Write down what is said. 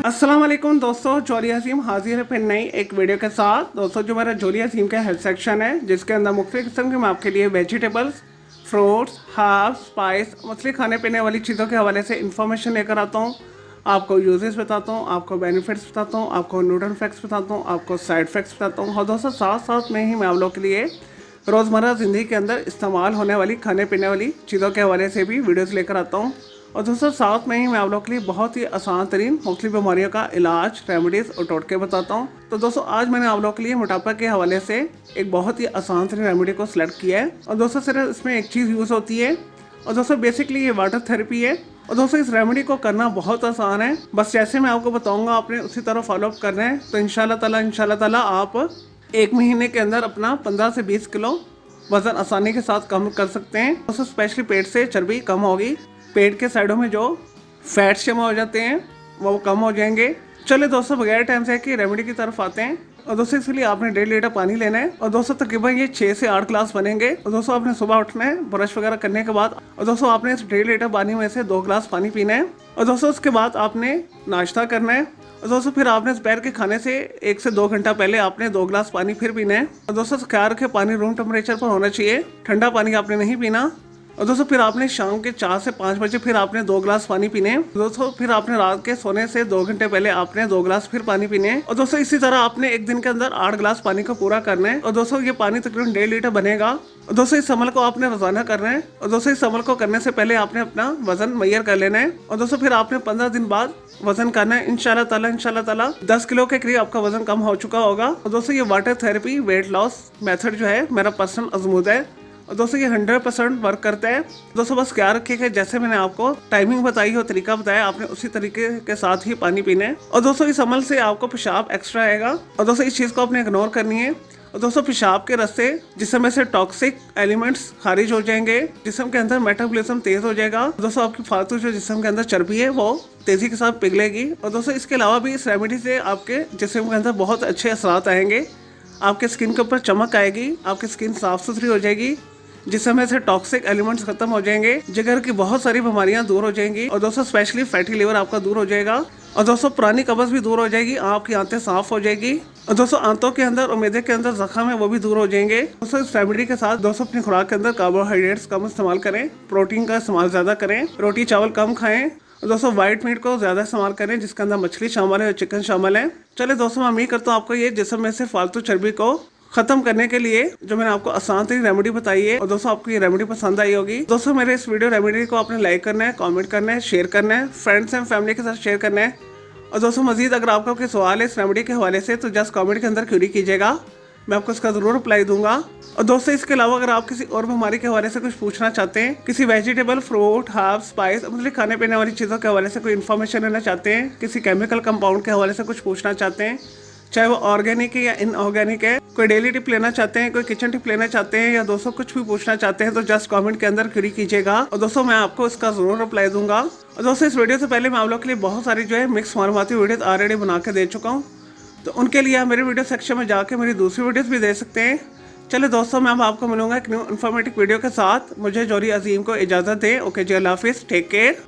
अस्सलाम वालेकुम दोस्तों, जोली अजीम हाजिर है फिर नई एक वीडियो के साथ। दोस्तों जो मेरा जोली अजीम का हेल्थ सेक्शन है, जिसके अंदर मुख्तलिफ किस्म के मैं आपके लिए वेजिटेबल्स, फ्रूट्स, हर्ब्स, स्पाइस, मछली खाने पीने वाली चीज़ों के हवाले से इन्फॉर्मेशन लेकर आता हूँ। आपको यूजेस बताता हूँ, आपको बेनिफिट्स बताता हूँ, आपको न्यूट्रल फैक्ट्स बताता हूँ, आपको साइड फैक्ट्स बताता हूँ। और दोस्तों साथ साथ में ही मैं आप लोग के लिए रोज़मर्रा ज़िंदगी के अंदर इस्तेमाल होने वाली खाने पीने वाली चीज़ों के हवाले से भी वीडियोज़ लेकर आता हूँ। और दोस्तों साथ में ही मैं आप लोग के लिए बहुत ही आसान तरीन मुख्तलिफ बीमारियों का इलाज, रेमेडीज़ और टोटके बताता हूँ। तो दोस्तों आज मैंने आप लोग के लिए मोटापा के हवाले से एक बहुत ही आसान तरीन रेमेडी को सिलेक्ट किया है। और दोस्तों सिर्फ इसमें एक चीज़ यूज़ होती है, और दोस्तों बेसिकली ये वाटर थेरेपी है। और दोस्तों इस रेमेडी को करना बहुत आसान है, बस जैसे मैं आपको बताऊँगा आपने उसी तरह फॉलोअप करना है। तो इंशाल्लाह ताला आप एक महीने के अंदर अपना 15 से 20 किलो वज़न आसानी के साथ कम कर सकते हैं। दोस्तों स्पेशली पेट से चर्बी कम होगी, पेट के साइडों में जो फैट्स जमा हो जाते हैं वो कम हो जाएंगे। चलिए दोस्तों बगैर टाइम से कि रेमेडी की तरफ आते हैं। और दोस्तों इसलिए आपने 1.5 लीटर पानी लेना है। और दोस्तों तकरीबन ये 6 से 8 ग्लास बनेंगे। और दोस्तों आपने सुबह उठना है ब्रश वगैरह करने के बाद, और दोस्तों आपने इस 1.5 लीटर पानी में से 2 ग्लास पानी पीना है। और दोस्तों उसके बाद आपने नाश्ता करना है। और दोस्तों फिर आपने दोपहर के खाने से 1 से 2 घंटा पहले आपने 2 ग्लास पानी फिर पीना है। और दोस्तों ख्याल रखें पानी रूम टेम्परेचर पर होना चाहिए, ठंडा पानी आपने नहीं पीना। और दोस्तों फिर आपने शाम के 4 से 5 बजे फिर आपने 2 ग्लास पानी पीने हैं। दोस्तों फिर आपने रात के सोने से 2 घंटे पहले आपने 2 ग्लास फिर पानी पीने हैं। और दोस्तों इसी तरह आपने एक दिन के अंदर 8 ग्लास पानी का पूरा करना है। और दोस्तों ये पानी तकरीबन 1.5 लीटर बनेगा। और दोस्तों इस अमल को आपने रोजाना करना है। और दोस्तों इस अमल को करने से पहले आपने अपना वजन मैयर कर लेना है। और दोस्तों फिर आपने 15 दिन बाद वजन करना है। इंशाल्लाह ताला 10 किलो के करीब आपका वजन कम हो चुका होगा। और दोस्तों ये water therapy weight loss method जो है मेरा पर्सनल अजमूद है। और दोस्तों ये 100% वर्क करता है। दोस्तों बस ख्याल रखिए जैसे मैंने आपको टाइमिंग बताई और तरीका बताया, आपने उसी तरीके के साथ ही पानी पीना है। और दोस्तों इस अमल से आपको पेशाब एक्स्ट्रा आएगा। और दोस्तों इस चीज़ को आपने इग्नोर करनी है। और दोस्तों पेशाब के रास्ते जिसम में से टॉक्सिक एलिमेंट्स खारिज हो जाएंगे, जिसम के अंदर मेटाबॉलिज्म तेज हो जाएगा। दोस्तों आपकी फालतू जो जिसम के अंदर चर्बी है वो तेजी के साथ पिघलेगी। और दोस्तों इसके अलावा भी इस रेमेडी से आपके जिसम के अंदर बहुत अच्छे असरात आएंगे। आपके स्किन के ऊपर चमक आएगी, आपकी स्किन साफ सुथरी हो जाएगी, जिसमें में से टॉक्सिक एलिमेंट्स खत्म हो जाएंगे, जिगर की बहुत सारी बीमारियां दूर हो जाएंगी। और दोस्तों स्पेशली फैटी लिवर आपका दूर हो जाएगा। और दोस्तों पुरानी कब्ज भी दूर हो जाएगी, आपकी आंतें साफ हो जाएगी। और दोस्तों आंतों के अंदर और मैदे के अंदर जख्म है वो भी दूर हो जाएंगे। दोस्तों इस रेमेडी के साथ दोस्तों अपनी खुराक के अंदर कार्बोहाइड्रेट्स कम इस्तेमाल करें, प्रोटीन का इस्तेमाल ज़्यादा करें, रोटी चावल कम खाएं। और दोस्तों वाइट मीट को ज़्यादा इस्तेमाल करें, जिसके अंदर मछली शामिल है और चिकन शामिल है। चलिए दोस्तों मैं उम्मीद करता हूँ आपको ये जिस्म में से फालतू चर्बी को खत्म करने के लिए जो मैंने आपको आसान तरीन रेमेडी बताई है। और दोस्तों आपको ये रेमेडी पसंद आई होगी। दोस्तों मेरे इस वीडियो रेमेडी को आपने लाइक करना है, कमेंट करना है, शेयर करना है, फ्रेंड्स एंड फैमिली के साथ शेयर करना है। और दोस्तों मजीद अगर आपका कोई सवाल है इस रेमेडी के हवाले से तो जस्ट कमेंट के अंदर क्वेरी कीजिएगा, मैं आपको इसका ज़रूर रिप्लाई दूंगा। और दोस्तों इसके अलावा अगर आप किसी और बीमारी के हवाले से कुछ पूछना चाहते हैं, किसी वेजिटेबल, फ्रूट, हर्ब्स, स्पाइस मतलब खाने पीने वाली चीज़ों के हवाले से कोई इन्फॉर्मेशन लेना चाहते हैं, किसी केमिकल कंपाउंड के हवाले से कुछ पूछना चाहते हैं, चाहे वो ऑर्गेनिक है या इनऑर्गेनिक है, कोई डेली टिप लेना चाहते हैं, कोई किचन टिप लेना चाहते हैं, या दोस्तों कुछ भी पूछना चाहते हैं तो जस्ट कमेंट के अंदर क्वेरी कीजिएगा। और दोस्तों मैं आपको इसका ज़रूर रिप्लाई दूंगा। और दोस्तों इस वीडियो से पहले मैं आप लोग के लिए बहुत सारी जो है मिक्स मालूमाती वीडियोस ऑलरेडी बना के दे चुका हूँ, तो उनके लिए आप मेरे वीडियो सेक्शन में जाके मेरी दूसरी वीडियोस भी दे सकते हैं। चलिए दोस्तों मैं अब आपको मिलूंगा एक न्यू इन्फॉर्मेटिव वीडियो के साथ। मुझे जोली अजीम को इजाज़त दें। ओके जी, अल्लाह हाफिज़, टेक केयर।